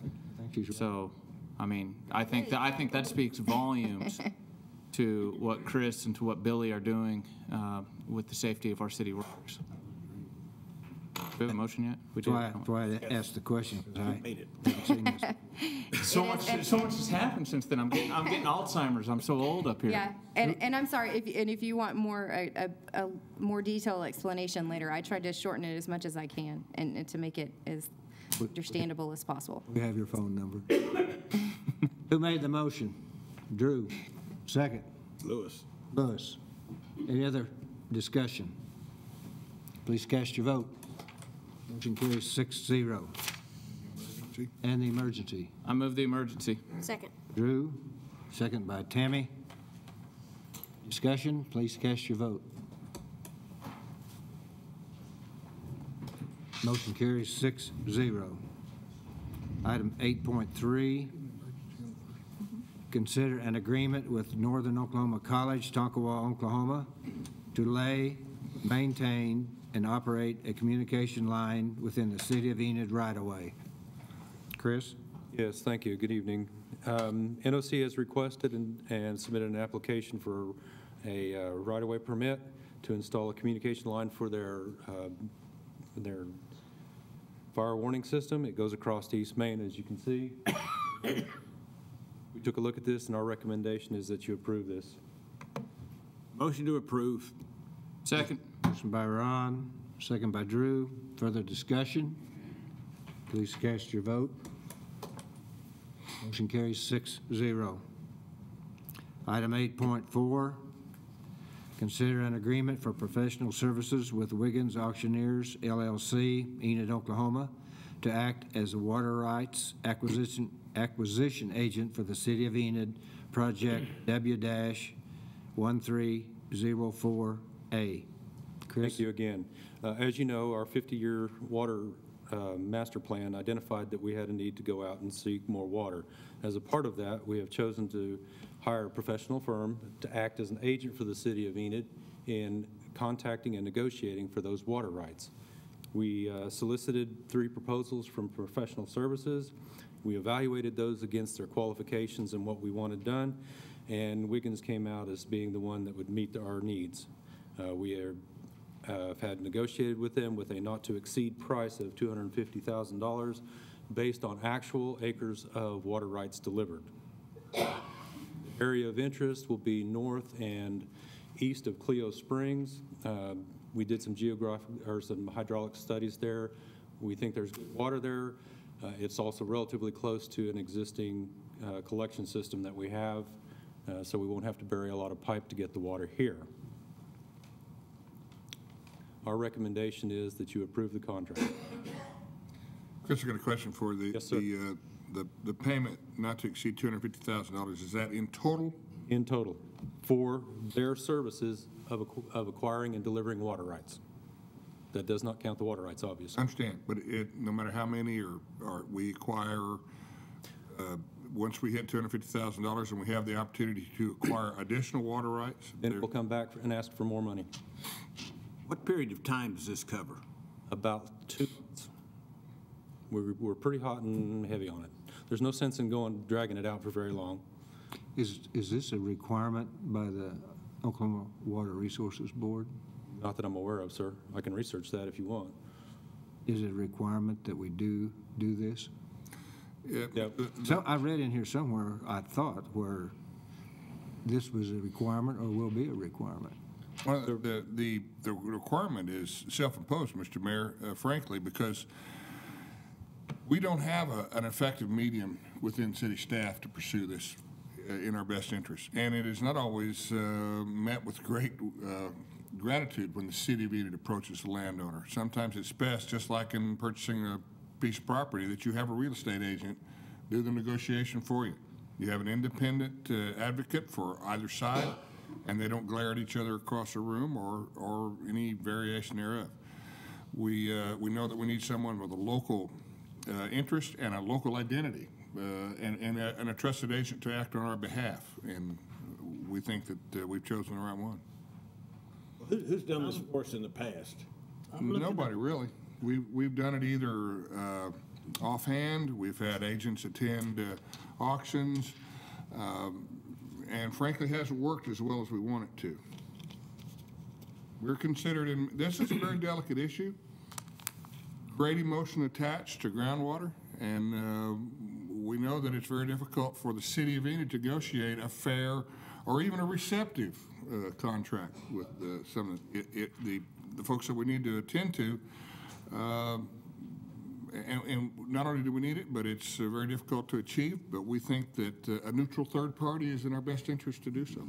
So, I mean, I think that speaks volumes to what Chris and to what Billy are doing with the safety of our city workers. Do we have a motion yet? That's why I asked the question, because I haven't seen this. So much has happened since then. I'm getting Alzheimer's. I'm so old up here. yeah, and I'm sorry if you want a more detailed explanation later. I tried to shorten it as much as I can and to make it as understandable as possible. We have your phone number. Who made the motion? Drew. Second. Lewis. Lewis. Any other discussion? Please cast your vote. Motion carries 6-0. And the emergency. I move the emergency. Second. Drew, second by Tammy. Discussion, please cast your vote. Motion carries 6-0. Item 8.3, consider an agreement with Northern Oklahoma College, Tonkawa, Oklahoma, to lay, maintain, and operate a communication line within the city of Enid right-of-way. Chris? Yes, thank you. Good evening. NOC has requested and submitted an application for a right-of-way permit to install a communication line for their fire warning system. It goes across East Main, as you can see. We took a look at this, and our recommendation is that you approve this. Motion to approve. Second. Motion by Ron, second by Drew. Further discussion? Please cast your vote. Motion carries 6-0. Item 8.4, consider an agreement for professional services with Wiggins Auctioneers, LLC, Enid, Oklahoma, to act as a water rights acquisition agent for the City of Enid, Project W-1304A. Chris? Thank you again. As you know, our 50-year water master plan identified that we had a need to go out and seek more water. As a part of that, we have chosen to hire a professional firm to act as an agent for the City of Enid in contacting and negotiating for those water rights. We solicited 3 proposals from professional services. We evaluated those against their qualifications and what we wanted done, and Wiggins came out as being the one that would meet our needs. We have had negotiated with them with a not-to-exceed price of $250,000 based on actual acres of water rights delivered. The area of interest will be north and east of Cleo Springs. We did some some hydraulic studies there. We think there's good water there. It's also relatively close to an existing collection system that we have, so we won't have to bury a lot of pipe to get the water here. Our recommendation is that you approve the contract. Chris, I got a question for the, yes, sir. The payment not to exceed $250,000. Is that in total? In total, for their services of acquiring and delivering water rights. That does not count the water rights, obviously. I understand, but no matter how many or we acquire, once we hit $250,000 and we have the opportunity to acquire additional water rights, then we'll come back and ask for more money. What period of time does this cover? About 2 months. We're pretty hot and heavy on it. There's no sense in dragging it out for very long. Is this a requirement by the Oklahoma Water Resources Board? Not that I'm aware of, sir. I can research that if you want. Is it a requirement that we do this? Yeah. So I read in here somewhere, I thought, where this was a requirement or will be a requirement. Well, the requirement is self-imposed, Mr. Mayor, frankly, because we don't have an effective medium within city staff to pursue this in our best interest. And it is not always met with great gratitude when the city of Enid approaches the landowner. Sometimes it's best, just like in purchasing a piece of property, that you have a real estate agent do the negotiation for you. You have an independent advocate for either side, and they don't glare at each other across the room or any variation thereof. We know that we need someone with a local interest and a local identity and a trusted agent to act on our behalf, and we think that we've chosen the right one. Who's done this for us in the past? Nobody, really. We've done it either offhand, we've had agents attend auctions, and frankly hasn't worked as well as we want it to. We're considered in, this is a very delicate issue, great emotion attached to groundwater, and we know that it's very difficult for the city of Enid to negotiate a fair or even a receptive contract with some of the folks that we need to attend to. And not only do we need it, but it's very difficult to achieve, but we think that a neutral third party is in our best interest to do so.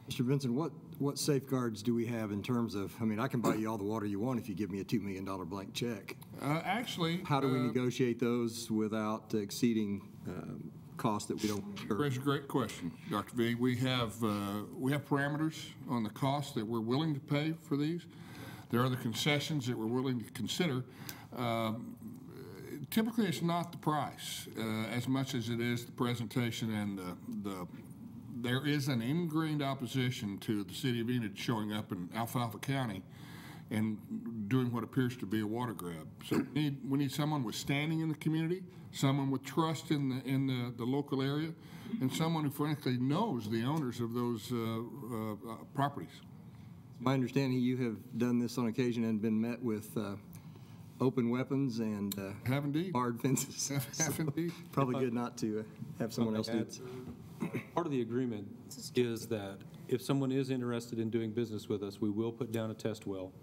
Mr. Benson, what safeguards do we have in terms of, I mean, I can buy you all the water you want if you give me a $2 million blank check. Actually, how do we negotiate those without exceeding cost that we don't incur. That's a great question, Dr. V. We have parameters on the cost that we're willing to pay for these. There are the concessions that we're willing to consider. Typically, it's not the price as much as it is the presentation and there is an ingrained opposition to the city of Enid showing up in Alfalfa County and doing what appears to be a water grab. So we need someone with standing in the community, someone with trust in the local area, and someone who frankly knows the owners of those properties. My understanding, you have done this on occasion and been met with open weapons and have indeed hard fences. Have indeed. Probably good not to have someone else do it. Part of the agreement is that if someone is interested in doing business with us, we will put down a test well.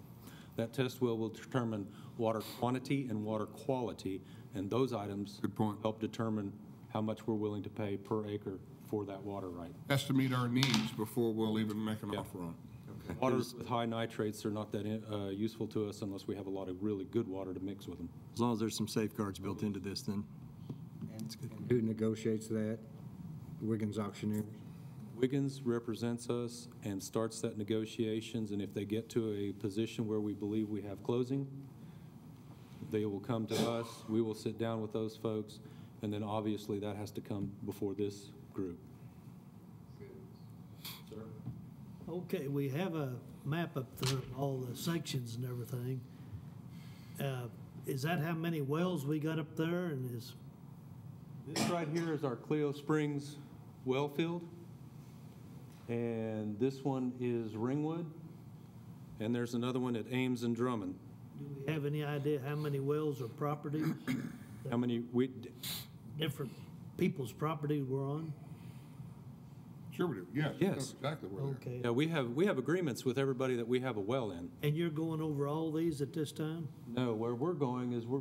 That test well will determine water quantity and water quality, and those items help determine how much we're willing to pay per acre for that water right. Has to meet our needs before we'll even make an offer on it. Waters with high nitrates are not that useful to us unless we have a lot of really good water to mix with them. As long as there's some safeguards built into this, then it's good. Who negotiates that? Wiggins Auctioneers? Wiggins represents us and starts that negotiations, and if they get to a position where we believe we have closing, they will come to us, we will sit down with those folks, and then obviously that has to come before this group. Sir? Okay, we have a map up there, of all the sections and everything. Is that how many wells we got up there, and is? This right here is our Cleo Springs well field, and this one is Ringwood, and there's another one at Ames and Drummond. Do we have any idea how many wells or properties? How many different people's property we're on? Sure we do. Yes. Yes. That's exactly where they're. Okay. Yeah, we have agreements with everybody that we have a well in. And you're going over all these at this time? No, where we're going is we're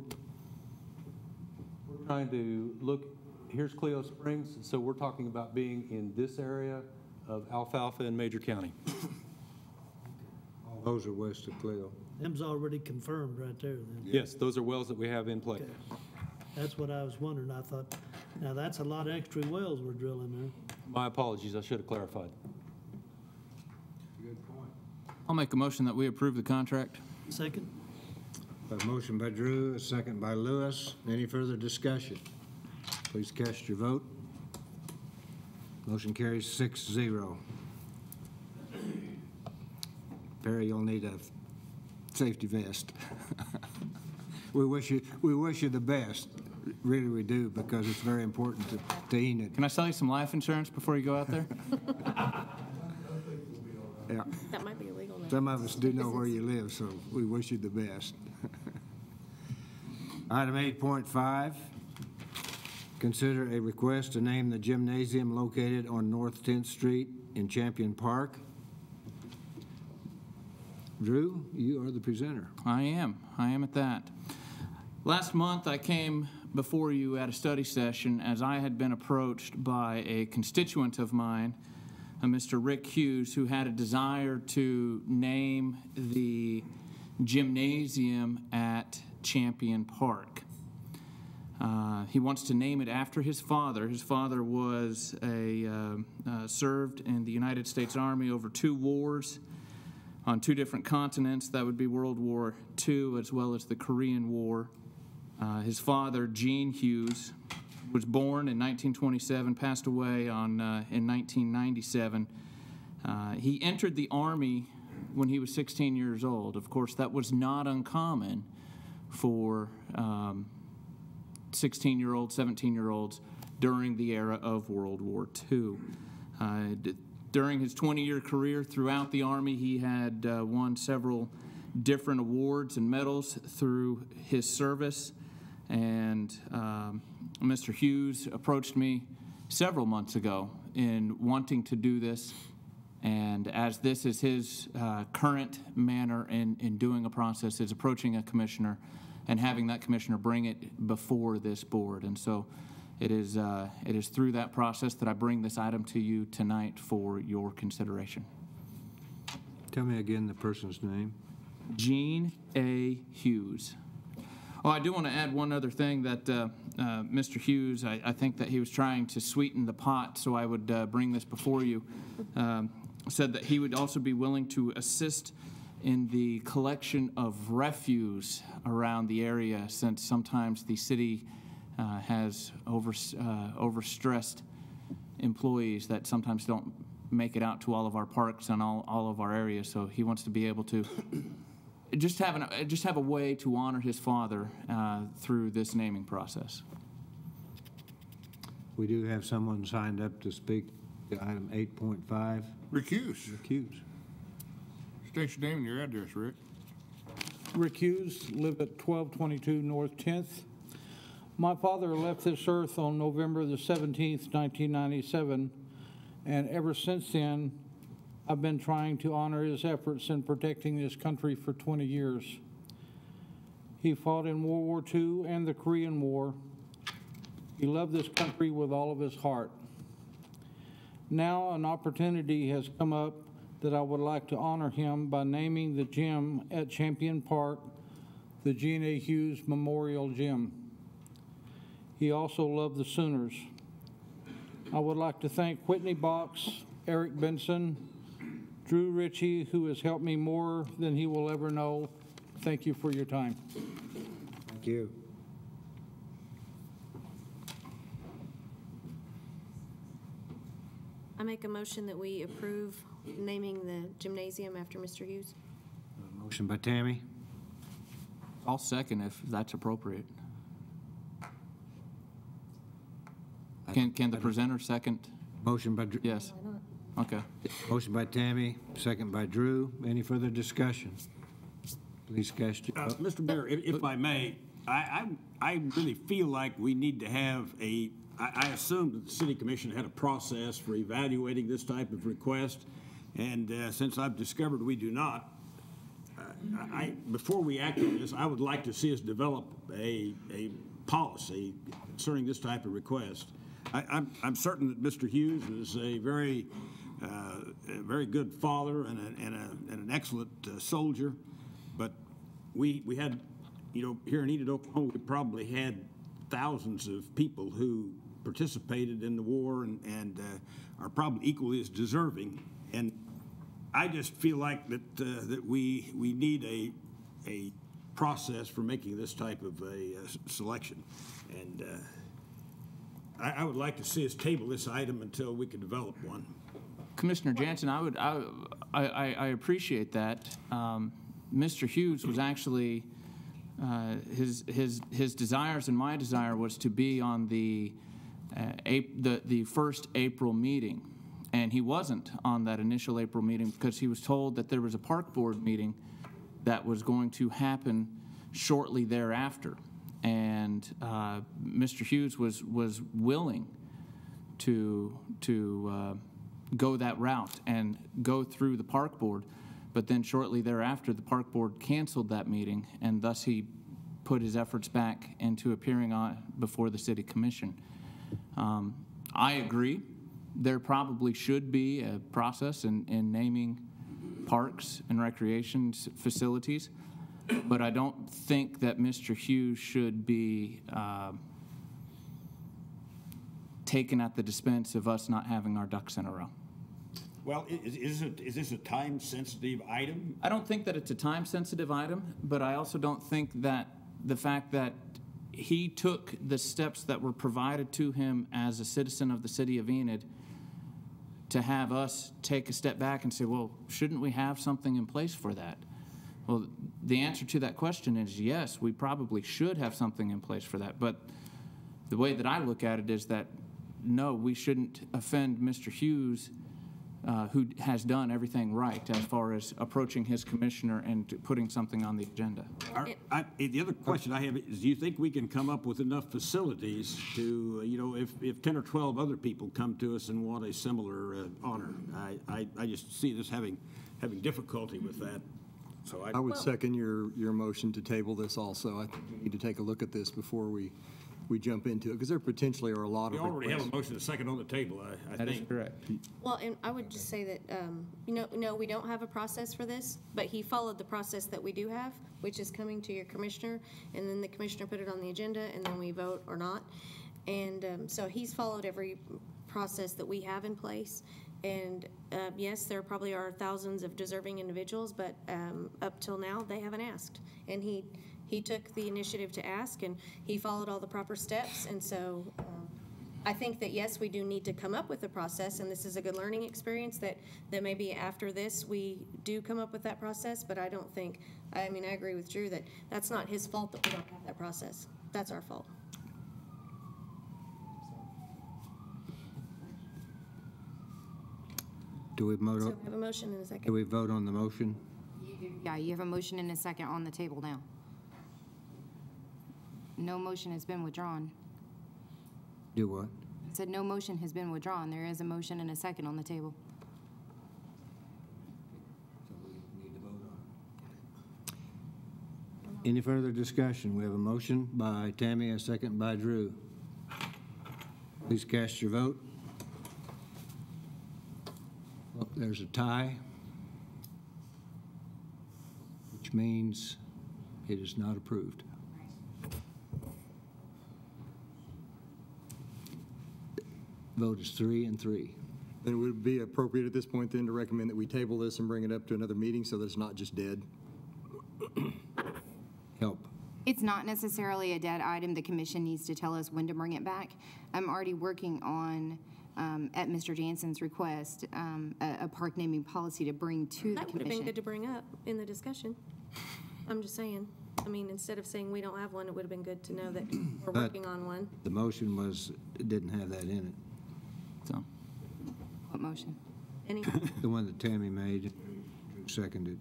trying to look, here's Cleo Springs, so we're talking about being in this area of Alfalfa and Major County. All those are west of Cleo. Them's already confirmed right there then. Yes, those are wells that we have in play. Okay. That's what I was wondering. I thought, now that's a lot of extra wells we're drilling there. My apologies, I should have clarified. Good point. I'll make a motion that we approve the contract. Second? A motion by Drew, a second by Lewis. Any further discussion? Please cast your vote. Motion carries 6-0. Perry, you'll need a safety vest. We wish you the best. Really, we do, because it's very important to Enid. Can I sell you some life insurance before you go out there? Yeah. That might be illegal now. Some of us do know where you live, so we wish you the best. Item 8.5, consider a request to name the gymnasium located on North 10th Street in Champion Park. Drew, you are the presenter. I am at that. Last month, I came before you at a study session as I had been approached by a constituent of mine, Mr. Rick Hughes, who had a desire to name the gymnasium at Champion Park. He wants to name it after his father. His father was served in the United States Army over 2 wars on 2 different continents. That would be World War II as well as the Korean War. His father, Gene Hughes, was born in 1927, passed away in 1997. He entered the Army when he was 16 years old. Of course, that was not uncommon for 16-year-olds, 17-year-olds during the era of World War II. During his 20-year career throughout the Army, he had won several different awards and medals through his service. And Mr. Hughes approached me several months ago in wanting to do this. And as this is his current manner in doing a process, is approaching a commissioner and having that commissioner bring it before this board. And so it is through that process that I bring this item to you tonight for your consideration. Tell me again the person's name. Gene A. Hughes. Oh, I do want to add one other thing that Mr. Hughes, I think that he was trying to sweeten the pot, so I would bring this before you, said that he would also be willing to assist in the collection of refuse around the area, since sometimes the city has overstressed employees that sometimes don't make it out to all of our parks and all of our areas. So he wants to be able to just have a way to honor his father through this naming process. We do have someone signed up to speak to item 8.5. Recuse. Recuse. State your name and your address, Rick. Rick Hughes, live at 1222 North 10th. My father left this earth on November the 17th, 1997, and ever since then, I've been trying to honor his efforts in protecting this country for 20 years. He fought in World War II and the Korean War. He loved this country with all of his heart. Now an opportunity has come up that I would like to honor him by naming the gym at Champion Park the G.N.A. Hughes Memorial Gym. He also loved the Sooners. I would like to thank Whitney Box, Eric Benson, Drew Ritchie, who has helped me more than he will ever know. Thank you for your time. Thank you. I make a motion that we approve naming the gymnasium after Mr. Hughes. Motion by Tammy. I'll second if that's appropriate. Can the presenter second? Motion by Drew. Yes. Okay. Motion by Tammy, second by Drew. Any further discussion? Please cast your vote. Mr. Mayor, if I may, I really feel like we need to have I assumed that the City Commission had a process for evaluating this type of request, and since I've discovered we do not, before we act on this, I would like to see us develop a policy concerning this type of request. I'm certain that Mr. Hughes is a very good father and an excellent soldier, but we had, here in Enid, Oklahoma, we probably had thousands of people who participated in the war and are probably equally as deserving. And I just feel like that we need a process for making this type of a selection. And I would like to see us table this item until we can develop one. Commissioner Jansen, I appreciate that. Mr. Hughes was actually his desires and my desire was to be on the first April meeting, and he wasn't on that initial April meeting because he was told that there was a park board meeting that was going to happen shortly thereafter, and Mr. Hughes was willing to go that route and go through the park board. But then shortly thereafter, the park board canceled that meeting, and thus he put his efforts back into appearing before the city commission. I agree. There probably should be a process in naming parks and recreation facilities, but I don't think that Mr. Hughes should be taken at the expense of us not having our ducks in a row. Well, is this a time-sensitive item? I don't think that it's a time-sensitive item, but I also don't think that the fact that he took the steps that were provided to him as a citizen of the city of Enid to have us take a step back and say, well, shouldn't we have something in place for that? Well, the answer to that question is yes, we probably should have something in place for that. But the way that I look at it is that, no, we shouldn't offend Mr. Hughes, who has done everything right as far as approaching his commissioner and putting something on the agenda. The other question I have is, do you think we can come up with enough facilities to, if 10 or 12 other people come to us and want a similar honor? I just see this having difficulty with that. So I would second your motion to table this also. I think we need to take a look at this before we we jump into it, because there potentially are a lot We of already have requests. a motion, a second on the table, I That is think. correct. Well, and I would just say that, no, we don't have a process for this, but he followed the process that we do have, which is coming to your commissioner, and then the commissioner put it on the agenda, and then we vote or not. And so he's followed every process that we have in place. And yes, there probably are thousands of deserving individuals, but up till now, they haven't asked. And he took the initiative to ask, and he followed all the proper steps. And so I think that, yes, we do need to come up with a process, and this is a good learning experience, that maybe after this, we do come up with that process. But I don't think, I mean, I agree with Drew that that's not his fault that we don't have that process. That's our fault. Do we vote? So we have a motion in a second. Do we vote on the motion? Yeah, you have a motion and a second on the table now. No motion has been withdrawn. Do what? I said no motion has been withdrawn. There is a motion and a second on the table. Any further discussion? We have a motion by Tammy, a second by Drew. Please cast your vote. Well, there's a tie, which means it is not approved. Vote is 3-3. Then it would be appropriate at this point then to recommend that we table this and bring it up to another meeting so that it's not just dead. Help. It's not necessarily a dead item. The commission needs to tell us when to bring it back. I'm already working on, at Mr. Jansen's request, a park naming policy to bring to the That would have been commission. good to bring up in the discussion. I'm just saying. I mean, instead of saying we don't have one, it would have been good to know that we're But working on one. the motion was, it didn't have that in it. So, What motion? Any? The one that Tammy made, seconded.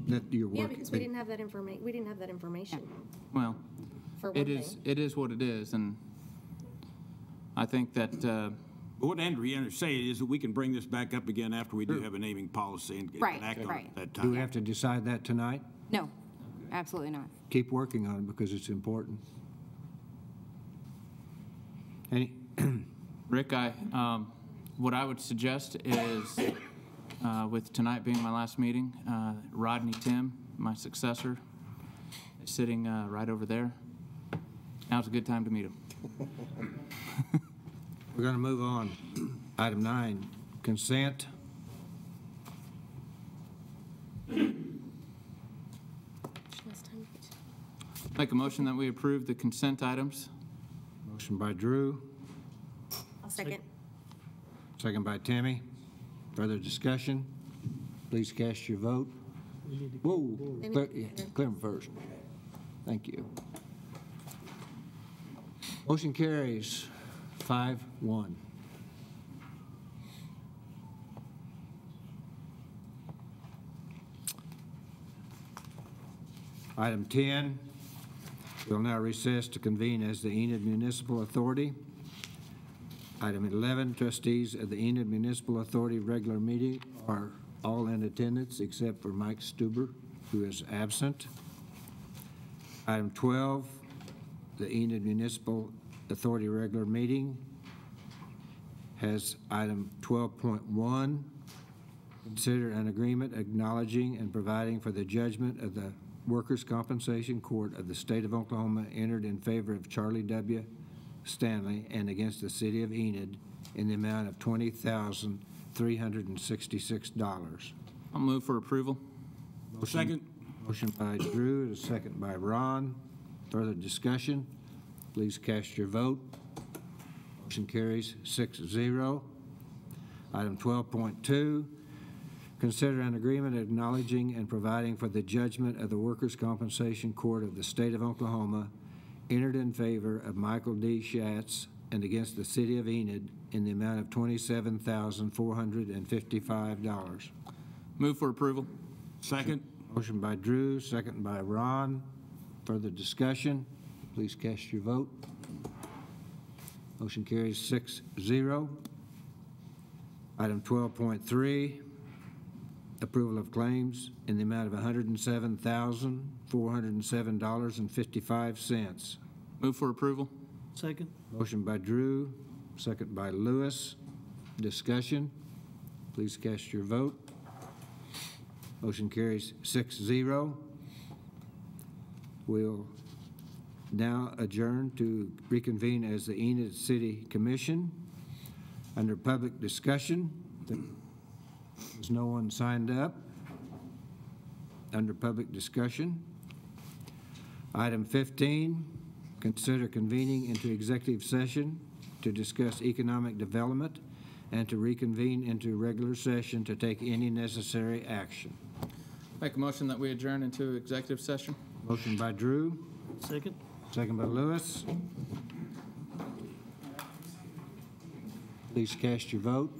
That you're Yeah, working. because we didn't have that information. We didn't have that information. well, For one it thing. is what it is, and I think that, What Andrea is saying is that we can bring this back up again after we do have a naming policy and Right, act on it right. at that Do time. we have to decide that tonight? No, absolutely not. Keep working on it because it's important. Any, Rick, what I would suggest is, with tonight being my last meeting, Rodney Tim, my successor, is sitting right over there. Now's a good time to meet him. we're going to move on. Item 9, consent. Make a motion that we approve the consent items. Motion by Drew, I'll second. second by Tammy. Further discussion? Please cast your vote. Whoa, clear them first. Thank you. Motion carries 5-1. Item 10, we'll now recess to convene as the Enid Municipal Authority. Item 11, trustees of the Enid Municipal Authority regular meeting are all in attendance except for Mike Stuber, who is absent. Item 12, the Enid Municipal Authority regular meeting has item 12.1, consider an agreement acknowledging and providing for the judgment of the Workers' Compensation Court of the State of Oklahoma entered in favor of Charlie W. Stanley and against the City of Enid in the amount of $20,366. I'll move for approval. Second. Motion by Drew, and a second by Ron. Further discussion? Please cast your vote. Motion carries 6-0. Item 12.2, consider an agreement acknowledging and providing for the judgment of the Workers' Compensation Court of the State of Oklahoma entered in favor of Michael D. Schatz and against the City of Enid in the amount of $27,455. Move for approval. Second. Motion by Drew, second by Ron. Further discussion? Please cast your vote. Motion carries 6-0. Item 12.3, approval of claims in the amount of $107,407.55. Move for approval. Second? Motion by Drew, second by Lewis. Discussion. Please cast your vote. Motion carries 6-0. We'll now adjourn to reconvene as the Enid City Commission. Under public discussion, there's no one signed up. Under public discussion. Item 15, consider convening into executive session to discuss economic development and to reconvene into regular session to take any necessary action. Make a motion that we adjourn into executive session. Motion by Drew. Second? Second by Lewis. Please cast your vote.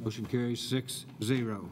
Motion carries 6-0.